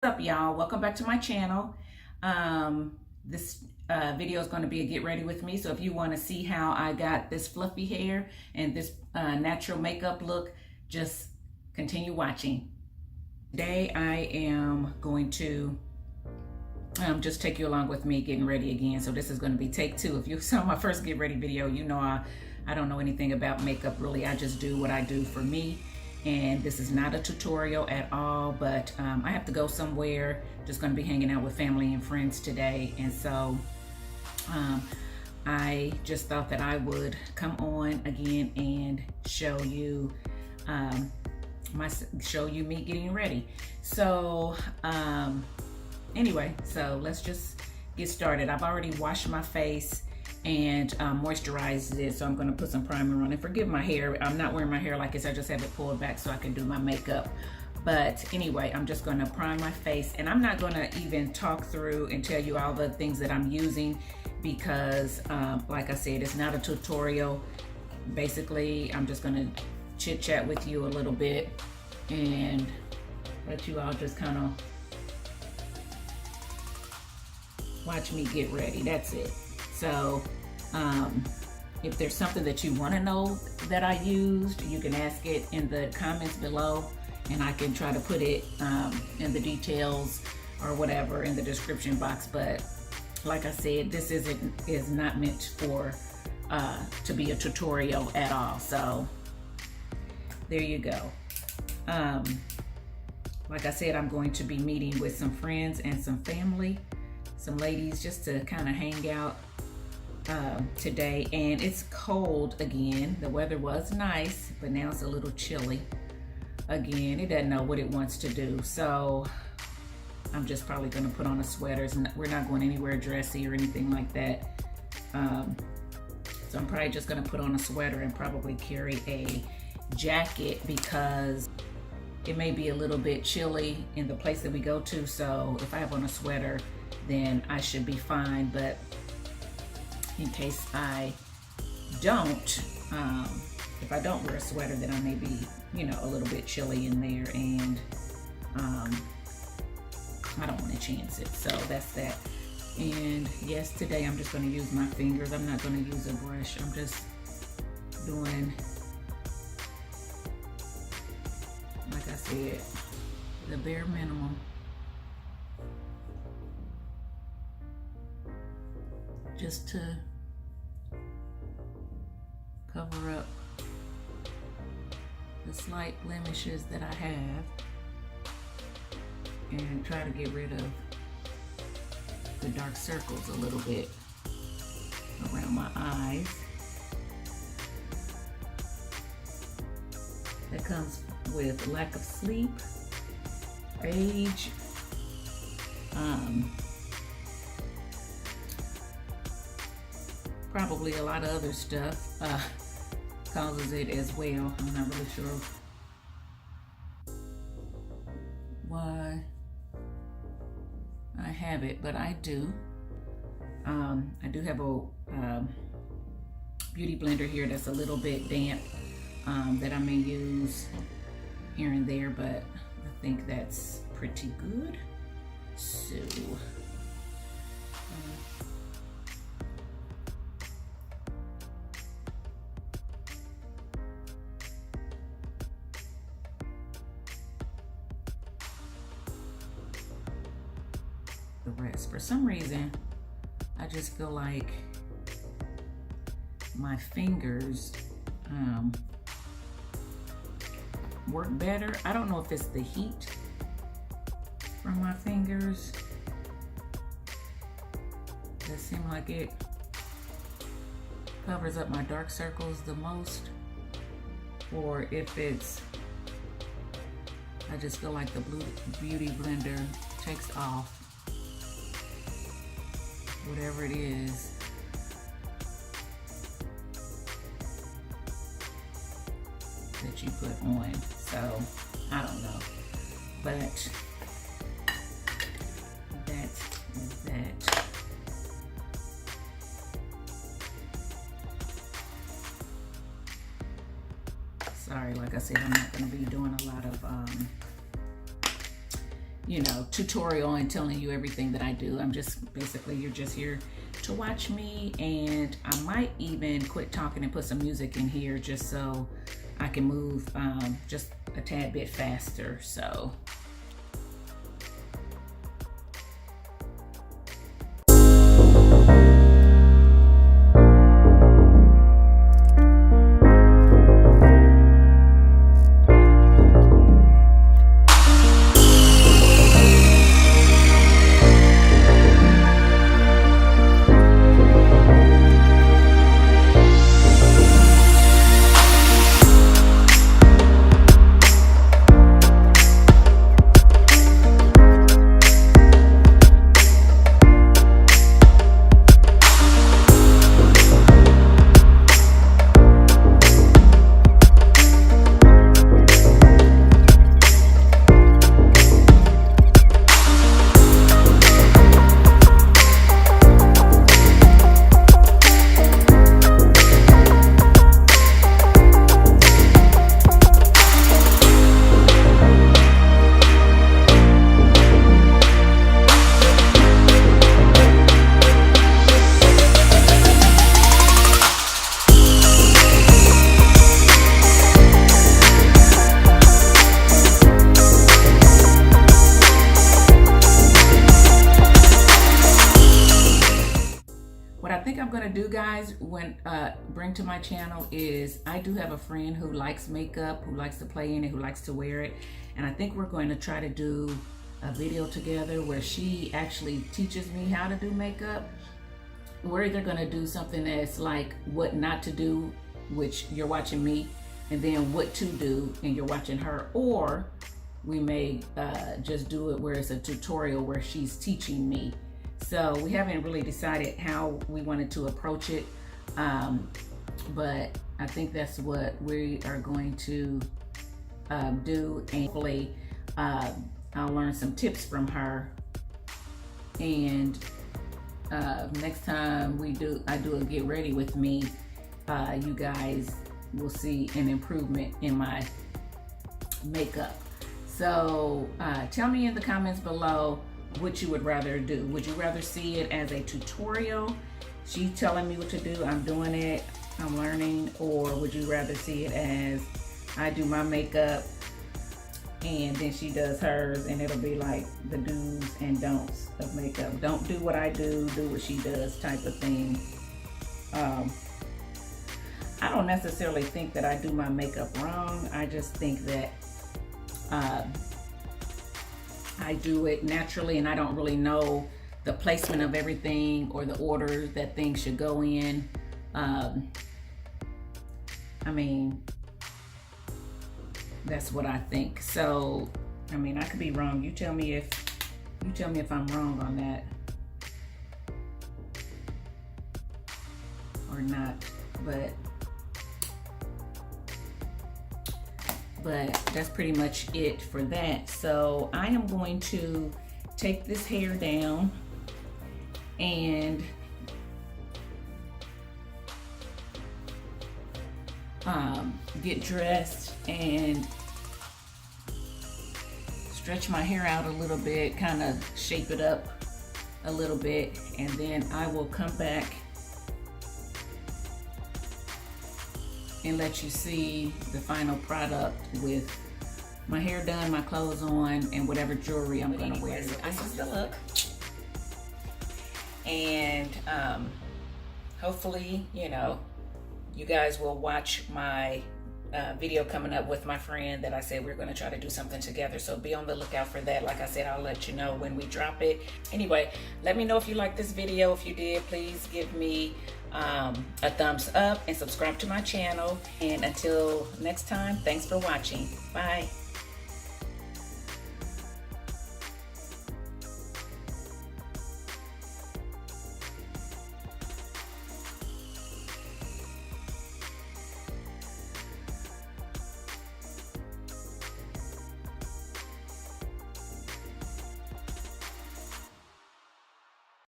What's up, y'all? Welcome back to my channel. This video is going to be a get ready with me. So if you want to see how I got this fluffy hair and this natural makeup look, just continue watching. Today I am going to just take you along with me getting ready again. So this is going to be take two. If you saw my first get ready video, you know I don't know anything about makeup really. I just do what I do for me. And this is not a tutorial at all, but I have to go somewhere. Just going to be hanging out with family and friends today, and so I just thought that I would come on again and show you me getting ready. So anyway, so let's just get started. I've already washed my face and moisturized it, so I'm going to put some primer on it. Forgive my hair, I'm not wearing my hair like this. I just have it pulled back so I can do my makeup. But anyway, I'm just going to prime my face, and I'm not going to even talk through and tell you all the things that I'm using because like I said, it's not a tutorial. Basically, I'm just going to chit chat with you a little bit and let you all just kind of watch me get ready. That's it. So if there's something that you want to know that I used, you can ask it in the comments below, and I can try to put it in the details or whatever in the description box. But like I said, this is not meant for to be a tutorial at all. So there you go. Like I said, I'm going to be meeting with some friends and some family, some ladies, just to kind of hang out today. And it's cold again. The weather was nice, but now it's a little chilly again. It doesn't know what it wants to do, so I'm just probably going to put on a sweater. We're not going anywhere dressy or anything like that, so I'm probably just going to put on a sweater and probably carry a jacket because it may be a little bit chilly in the place that we go to. So if I have on a sweater, then I should be fine. But in case I don't, if I don't wear a sweater, then I may be, a little bit chilly in there, and I don't want to chance it. So that's that. And yes, today I'm just going to use my fingers. I'm not going to use a brush. I'm just doing, like I said, the bare minimum. Just to cover up the slight blemishes that I have and try to get rid of the dark circles a little bit around my eyes. That comes with lack of sleep, age, probably a lot of other stuff causes it as well. I'm not really sure why I have it, but I do. I do have a beauty blender here that's a little bit damp that I may use here and there, but I think that's pretty good. So the rest. For some reason, I just feel like my fingers work better. I don't know if it's the heat from my fingers that seem like it covers up my dark circles the most, or if it's, I just feel like the beauty blender takes off whatever it is that you put on. So I don't know, but that is that. Sorry, like I said, I'm not going to be doing a lot of you know, tutorial and telling you everything that I do. I'm just basically, you're just here to watch me, and I might even quit talking and put some music in here just so I can move just a tad bit faster. So what I think I'm gonna do, guys, when bring to my channel is I do have a friend who likes makeup, who likes to play in it, who likes to wear it, and I think we're going to try to do a video together where she actually teaches me how to do makeup. We're either gonna do something that's like what not to do, which you're watching me, and then what to do and you're watching her, or we may just do it where it's a tutorial where she's teaching me. So we haven't really decided how we wanted to approach it, but I think that's what we are going to do, and hopefully I'll learn some tips from her, and next time I do a get ready with me, you guys will see an improvement in my makeup. So tell me in the comments below what you would rather do. Would you rather see it as a tutorial, she telling me what to do, I'm doing it, I'm learning, or would you rather see it as I do my makeup and then she does hers, and it'll be like the do's and don'ts of makeup. Don't do what I do what she does type of thing. I don't necessarily think that I do my makeup wrong. I just think that I do it naturally, and I don't really know the placement of everything or the order that things should go in. I mean, that's what I think. So, I mean, I could be wrong. You tell me if I'm wrong on that or not. But that's pretty much it for that. So I am going to take this hair down and get dressed and stretch my hair out a little bit, kind of shape it up a little bit, and then I will come back and let you see the final product with my hair done, my clothes on, and whatever jewelry I'm gonna wear. So this is the look. And hopefully, you know, you guys will watch my video coming up with my friend that I said we're gonna try to do something together. So be on the lookout for that. Like I said, I'll let you know when we drop it. Anyway, let me know if you like this video. If you did, please give me a thumbs up and subscribe to my channel. And until next time, thanks for watching. Bye.